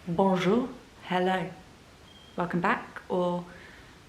Bonjour, hello, welcome back, or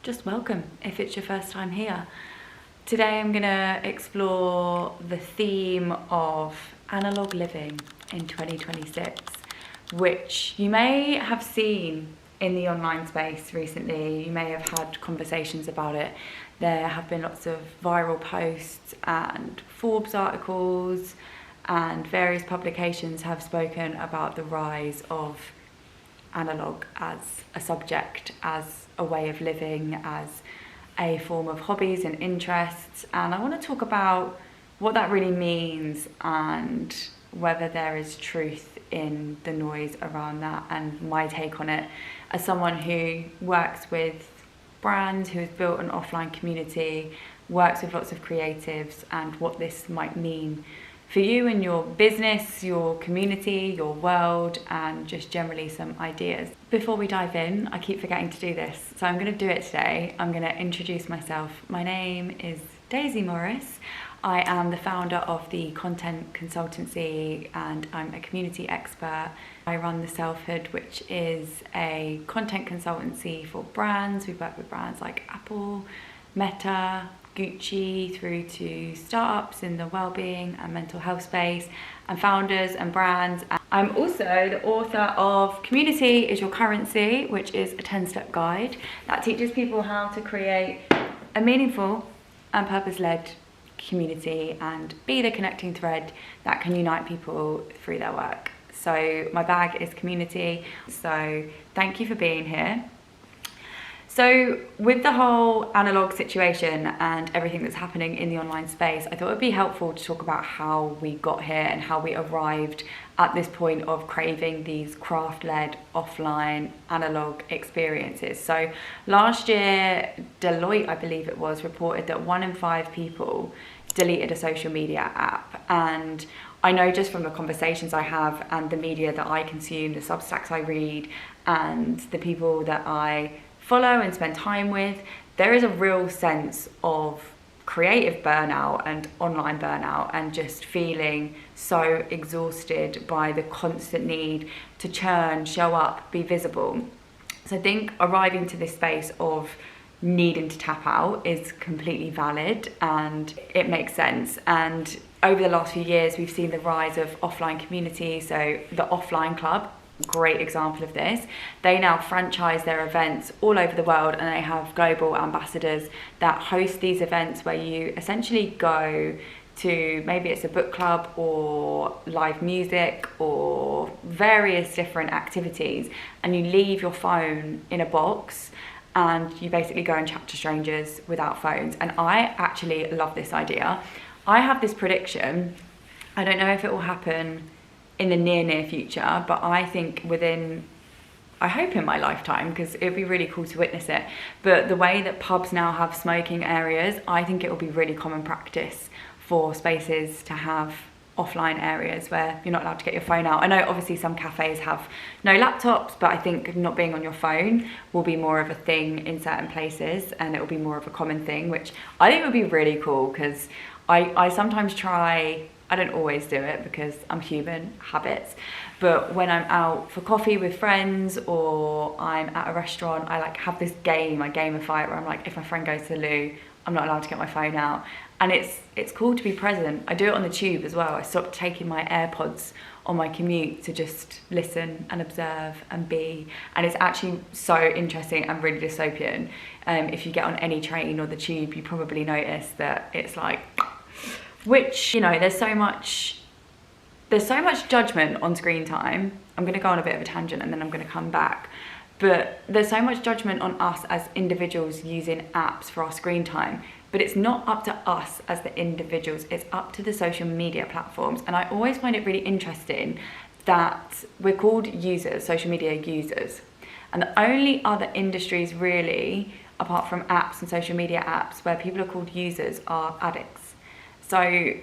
just welcome if it's your first time here. Today I'm gonna explore the theme of analogue living in 2026, which you may have seen in the online space recently. You may have had conversations about it. There have been lots of viral posts and Forbes articles, and various publications have spoken about the rise of analogue as a subject, as a way of living, as a form of hobbies and interests. And I want to talk about what that really means and whether there is truth in the noise around that, and my take on it as someone who works with brands, who has built an offline community, works with lots of creatives, and what this might mean for you and your business, your community, your world, and just generally some ideas. Before we dive in, I keep forgetting to do this, so I'm going to do it today. I'm going to introduce myself. My name is Daisy Morris. I am the founder of the content consultancy and I'm a community expert. I run the Selfhood, which is a content consultancy for brands. We work with brands like Apple, Meta, Gucci, through to startups in the wellbeing and mental health space, and founders and brands. I'm also the author of Community is Your Currency, which is a 10-step guide that teaches people how to create a meaningful and purpose-led community and be the connecting thread that can unite people through their work. So my bag is community. So thank you for being here. So with the whole analogue situation and everything that's happening in the online space, I thought it would be helpful to talk about how we got here and how we arrived at this point of craving these craft-led offline analogue experiences. So last year, Deloitte, I believe it was, reported that 1 in 5 people deleted a social media app. And I know just from the conversations I have and the media that I consume, the Substacks I read, and the people that I follow and spend time with, there is a real sense of creative burnout and online burnout, and just feeling so exhausted by the constant need to churn, show up, be visible. So I think arriving to this space of needing to tap out is completely valid and it makes sense. And over the last few years, we've seen the rise of offline communities. So the Offline Club, great example of this. They now franchise their events all over the world, and they have global ambassadors that host these events where you essentially go to, maybe it's a book club or live music or various different activities, and you leave your phone in a box and you basically go and chat to strangers without phones. And I actually love this idea. I have this prediction. I don't know if it will happen in the near future, but I think I hope in my lifetime, because it'd be really cool to witness it. But the way that pubs now have smoking areas, I think it will be really common practice for spaces to have offline areas where you're not allowed to get your phone out. I know obviously some cafes have no laptops, but I think not being on your phone will be more of a thing in certain places, and it will be more of a common thing, which I think would be really cool, because I sometimes try. I don't always do it because I'm human, habits, but when I'm out for coffee with friends or I'm at a restaurant, I have this game, I gamify it, where I'm like, if my friend goes to the loo, I'm not allowed to get my phone out. And it's cool to be present. I do it on the tube as well. I stopped taking my AirPods on my commute to just listen and observe and be. And it's actually so interesting and really dystopian. If you get on any train or the tube, you probably notice that it's like, which, you know, there's so much judgment on screen time. I'm going to go on a bit of a tangent and then I'm going to come back. But there's so much judgment on us as individuals using apps for our screen time. But it's not up to us as the individuals, it's up to the social media platforms. And I always find it really interesting that we're called users, social media users. And the only other industries really, apart from apps and social media apps, where people are called users are addicts. So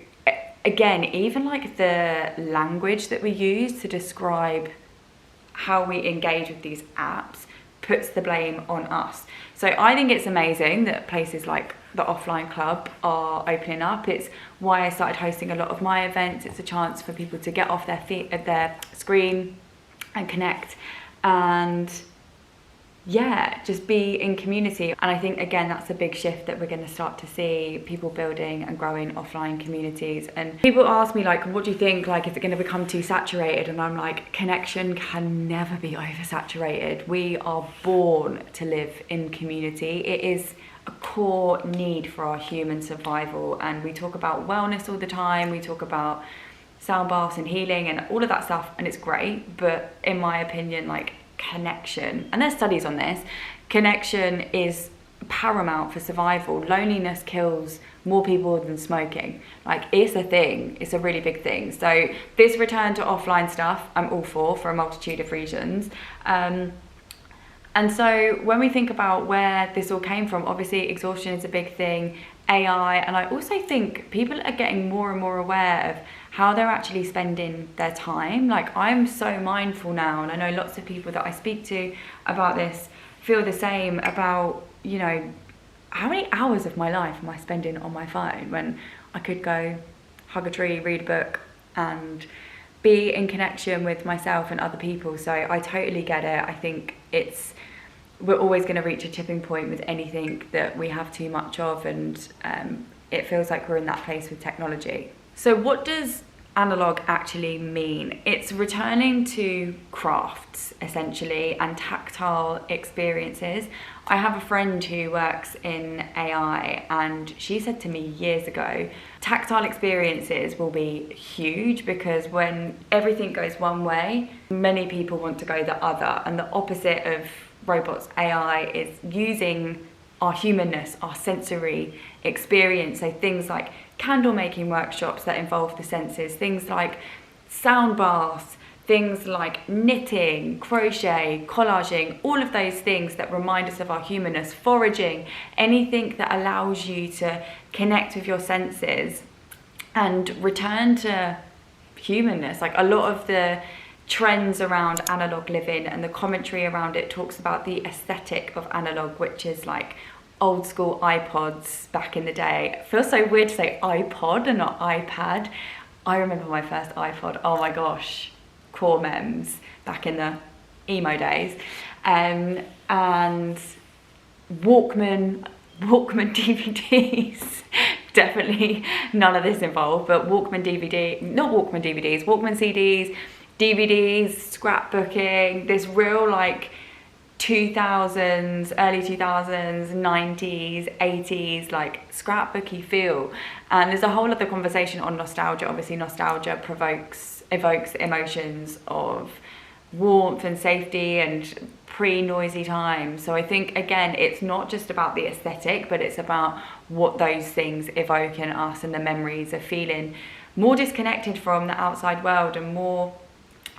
again, even the language that we use to describe how we engage with these apps puts the blame on us. So I think it's amazing that places like the Offline Club are opening up. It's why I started hosting a lot of my events. It's a chance for people to get off their feet at their screen and connect and yeah, just be in community. And I think, again, that's a big shift that we're going to start to see, people building and growing offline communities. And people ask me, like, what do you think? Like, is it going to become too saturated? And I'm like, connection can never be oversaturated. We are born to live in community. It is a core need for our human survival. And we talk about wellness all the time. We talk about sound baths and healing and all of that stuff. And it's great. But in my opinion, like, connection, and there's studies on this, connection is paramount for survival. Loneliness kills more people than smoking. Like, it's a thing, it's a really big thing. So this return to offline stuff, I'm all for a multitude of reasons. And so when we think about where this all came from, obviously exhaustion is a big thing, AI, and I also think people are getting more and more aware of how they're actually spending their time. Like, I'm so mindful now, and I know lots of people that I speak to about this feel the same about, you know, how many hours of my life am I spending on my phone when I could go hug a tree, read a book, and be in connection with myself and other people. So I totally get it. I think we're always going to reach a tipping point with anything that we have too much of, and it feels like we're in that place with technology. So what does analogue actually mean? It's returning to crafts, essentially, and tactile experiences. I have a friend who works in AI, and she said to me years ago, tactile experiences will be huge, because when everything goes one way, many people want to go the other, and the opposite of robots, AI, is using our humanness, our sensory experience. So things like candle making workshops that involve the senses, things like sound baths, things like knitting, crochet, collaging, all of those things that remind us of our humanness, foraging, anything that allows you to connect with your senses and return to humanness. Like, a lot of the trends around analog living and the commentary around it talks about the aesthetic of analog, which is like old school iPods back in the day. It feels so weird to say iPod and not iPad. I remember my first iPod, oh my gosh, core memes back in the emo days. And Walkman DVDs, definitely none of this involved, but Walkman CDs, DVDs, scrapbooking, this real like 2000s, early 2000s, 90s, 80s, like scrapbooky feel. And there's a whole other conversation on nostalgia. Obviously, nostalgia evokes emotions of warmth and safety and pre-noisy times. So I think, again, it's not just about the aesthetic, but it's about what those things evoke in us and the memories of feeling more disconnected from the outside world and more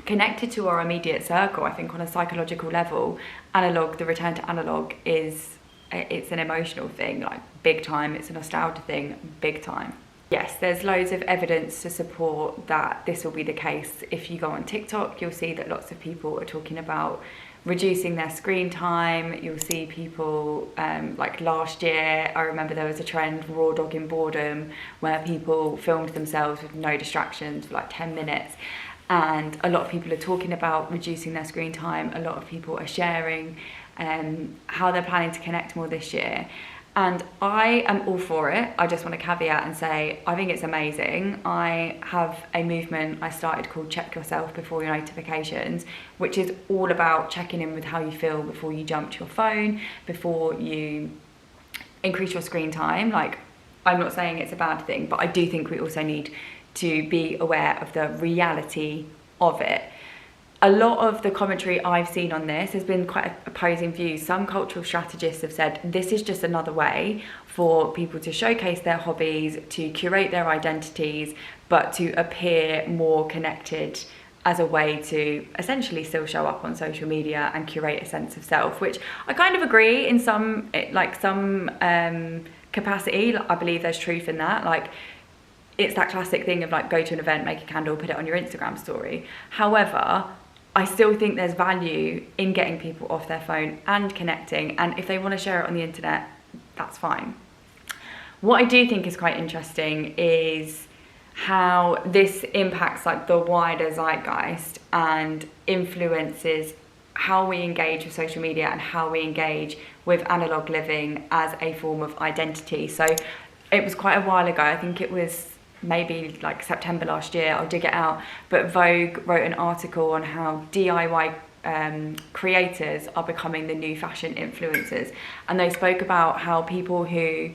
connected to our immediate circle. I think on a psychological level, analog, the return to analog it's an emotional thing, like big time. It's a nostalgia thing, big time. Yes, there's loads of evidence to support that this will be the case. If you go on TikTok, you'll see that lots of people are talking about reducing their screen time. You'll see people, like last year, I remember there was a trend, raw dogging boredom, where people filmed themselves with no distractions for like 10 minutes. And a lot of people are talking about reducing their screen time. A lot of people are sharing how they're planning to connect more this year. And I am all for it. I just want to caveat and say, I think it's amazing. I have a movement I started called Check Yourself Before Your Notifications, which is all about checking in with how you feel before you jump to your phone, before you increase your screen time. Like, I'm not saying it's a bad thing, but I do think we also need to be aware of the reality of it. A lot of the commentary I've seen on this has been quite opposing views. Some cultural strategists have said this is just another way for people to showcase their hobbies, to curate their identities, but to appear more connected as a way to essentially still show up on social media and curate a sense of self, which I kind of agree in some capacity. I believe there's truth in that. Like, it's that classic thing of like, go to an event, make a candle, put it on your Instagram story. However, I still think there's value in getting people off their phone and connecting. And if they want to share it on the internet, that's fine. What I do think is quite interesting is how this impacts like the wider zeitgeist and influences how we engage with social media and how we engage with analogue living as a form of identity. So it was quite a while ago, I think it was maybe like September last year, I'll dig it out, but Vogue wrote an article on how DIY creators are becoming the new fashion influencers, and they spoke about how people who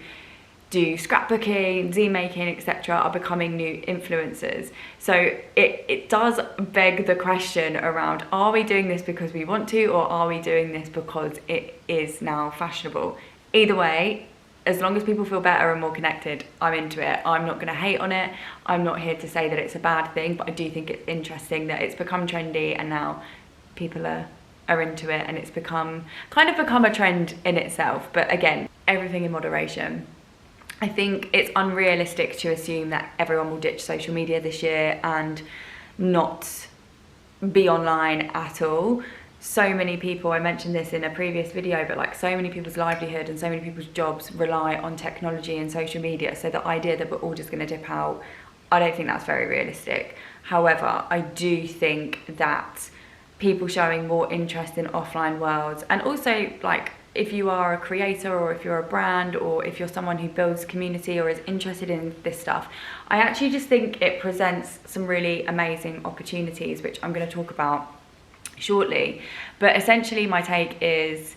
do scrapbooking, zine making, etc. are becoming new influencers. So it does beg the question around, are we doing this because we want to, or are we doing this because it is now fashionable? Either way, as long as people feel better and more connected, I'm into it. I'm not going to hate on it. I'm not here to say that it's a bad thing, but I do think it's interesting that it's become trendy and now people are into it, and it's become a trend in itself. But again, everything in moderation. I think it's unrealistic to assume that everyone will ditch social media this year and not be online at all. So many people, I mentioned this in a previous video, but like so many people's livelihood and so many people's jobs rely on technology and social media. So the idea that we're all just going to dip out, I don't think that's very realistic. However, I do think that people showing more interest in offline worlds, and also like if you are a creator or if you're a brand or if you're someone who builds community or is interested in this stuff, I actually just think it presents some really amazing opportunities, which I'm going to talk about shortly. But essentially my take is,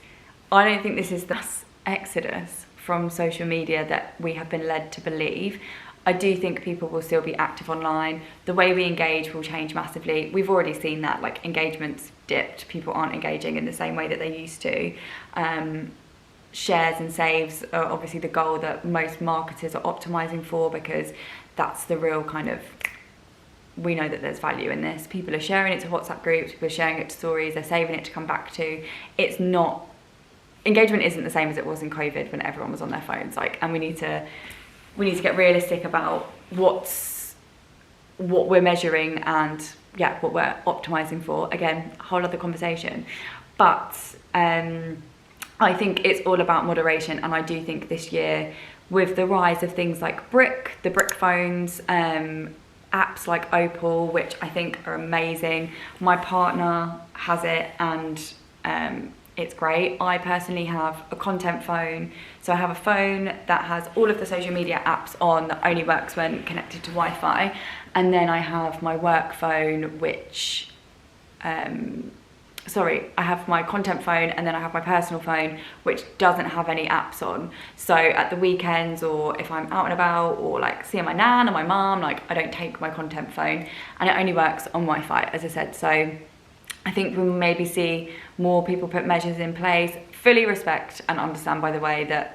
I don't think this is the exodus from social media that we have been led to believe. I do think people will still be active online. The way we engage will change massively. We've already seen that, like engagement's dipped. People aren't engaging in the same way that they used to. Shares and saves are obviously the goal that most marketers are optimizing for, because that's the real kind of, we know that there's value in this. People are sharing it to WhatsApp groups, people are sharing it to stories, they're saving it to come back to. It's not, engagement isn't the same as it was in COVID when everyone was on their phones. Like, and we need to get realistic about what we're measuring and what we're optimizing for. Again, a whole other conversation. But I think it's all about moderation, and I do think this year, with the rise of things like the brick phones, apps like Opal, which I think are amazing. My partner has it, and it's great. I personally have a content phone. So I have a phone that has all of the social media apps on, that only works when connected to Wi-Fi. And then I have my work phone, which, I have my content phone, and then I have my personal phone, which doesn't have any apps on. So at the weekends, or if I'm out and about, or like seeing my nan or my mum, like I don't take my content phone, and it only works on Wi-Fi, as I said. So I think we'll maybe see more people put measures in place. Fully respect and understand, by the way, that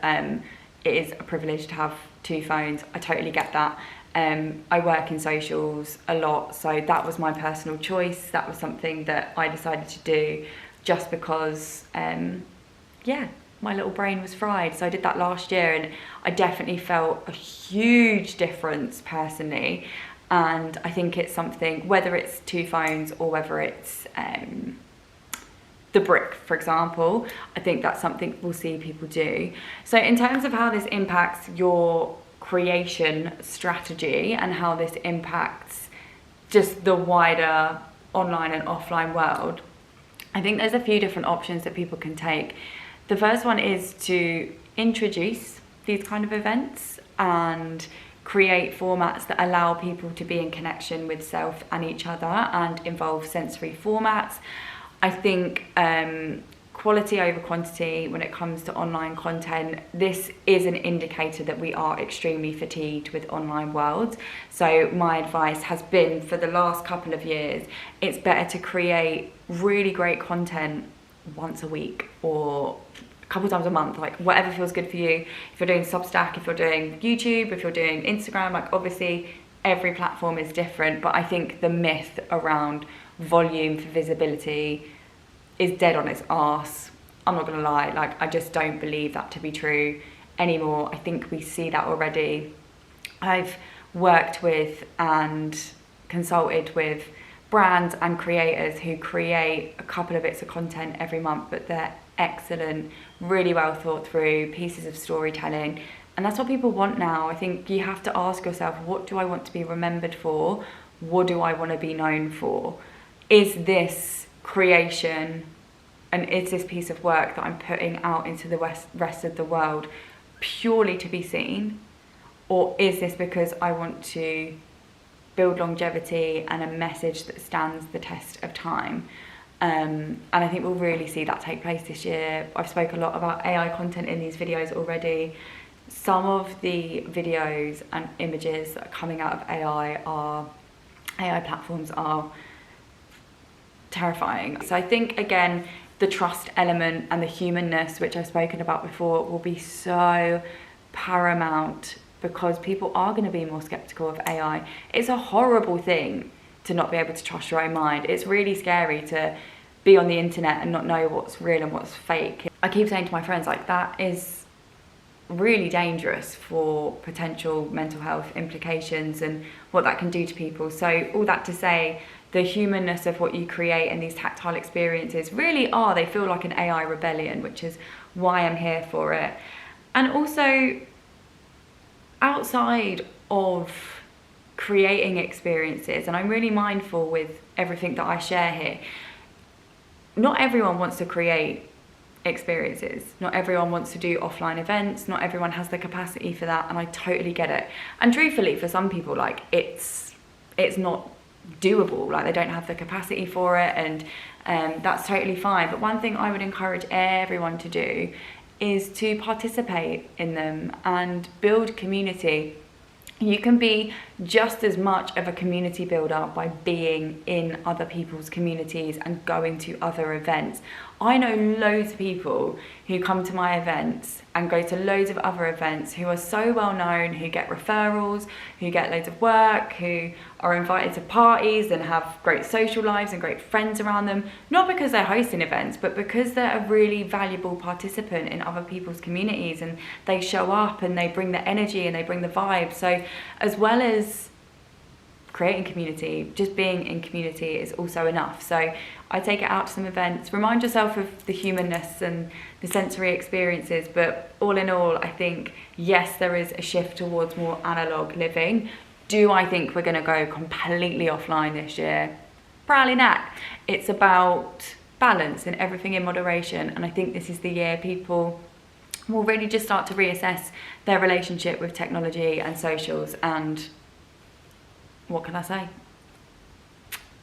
it is a privilege to have two phones. I totally get that. I work in socials a lot, so that was my personal choice. That was something that I decided to do just because, my little brain was fried. So I did that last year, and I definitely felt a huge difference personally. And I think it's something, whether it's two phones or whether it's the brick, for example, I think that's something we'll see people do. So in terms of how this impacts your creation strategy and how this impacts just the wider online and offline world, I think there's a few different options that people can take. The first one is to introduce these kind of events and create formats that allow people to be in connection with self and each other and involve sensory formats. I think quality over quantity when it comes to online content, this is an indicator that we are extremely fatigued with online worlds. So my advice has been, for the last couple of years, it's better to create really great content once a week or a couple times a month, like whatever feels good for you. If you're doing Substack, if you're doing YouTube, if you're doing Instagram, like obviously every platform is different, but I think the myth around volume for visibility is dead on its arse. I'm not gonna lie, like I just don't believe that to be true anymore. I think we see that already. I've worked with and consulted with brands and creators who create a couple of bits of content every month, but they're excellent, really well thought through pieces of storytelling. And that's what people want now. I think you have to ask yourself, what do I want to be remembered for? What do I want to be known for? Is this creation And is this piece of work that I'm putting out into the rest of the world purely to be seen? Or is this because I want to build longevity and a message that stands the test of time? And I think we'll really see that take place this year. I've spoken a lot about AI content in these videos already. Some of the videos and images that are coming out of AI platforms are terrifying. So I think, again, the trust element and the humanness, which I've spoken about before, will be so paramount, because people are going to be more skeptical of AI. It's a horrible thing to not be able to trust your own mind. It's really scary to be on the internet and not know what's real and what's fake. I keep saying to my friends, like, that is really dangerous for potential mental health implications and what that can do to people. So all that to say, the humanness of what you create and these tactile experiences really are, they feel like an AI rebellion, which is why I'm here for it. And also, outside of creating experiences, and I'm really mindful with everything that I share here, not everyone wants to create experiences. Not everyone wants to do offline events. Not everyone has the capacity for that, and I totally get it. And truthfully, for some people, like, it's not doable. Like, they don't have the capacity for it, and that's totally fine. But one thing I would encourage everyone to do is to participate in them and build community. You can be just as much of a community builder by being in other people's communities and going to other events. I know loads of people who come to my events and go to loads of other events who are so well known, who get referrals, who get loads of work, who are invited to parties and have great social lives and great friends around them, not because they're hosting events, but because they're a really valuable participant in other people's communities, and they show up and they bring the energy and they bring the vibe. So as well as creating community, just being in community is also enough. So I take it out to some events, remind yourself of the humanness and the sensory experiences, but all in all, I think, yes, there is a shift towards more analogue living. Do I think we're going to go completely offline this year? Probably not. It's about balance and everything in moderation, and I think this is the year people will really just start to reassess their relationship with technology and socials, and what can I say?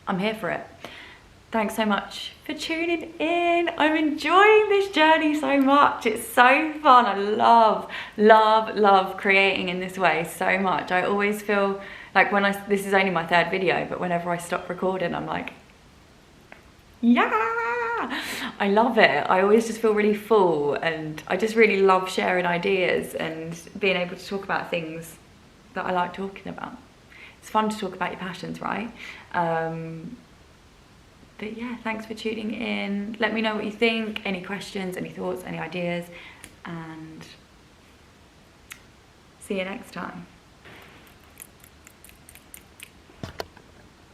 I'm here for it. Thanks so much for tuning in. I'm enjoying this journey so much. It's so fun. I love creating in this way so much. I always feel like this is only my third video, but whenever I stop recording, I'm like, yeah, I love it. I always just feel really full, and I just really love sharing ideas and being able to talk about things that I like talking about. It's fun to talk about your passions, right? But yeah, thanks for tuning in. Let me know what you think, any questions, any thoughts, any ideas, and see you next time.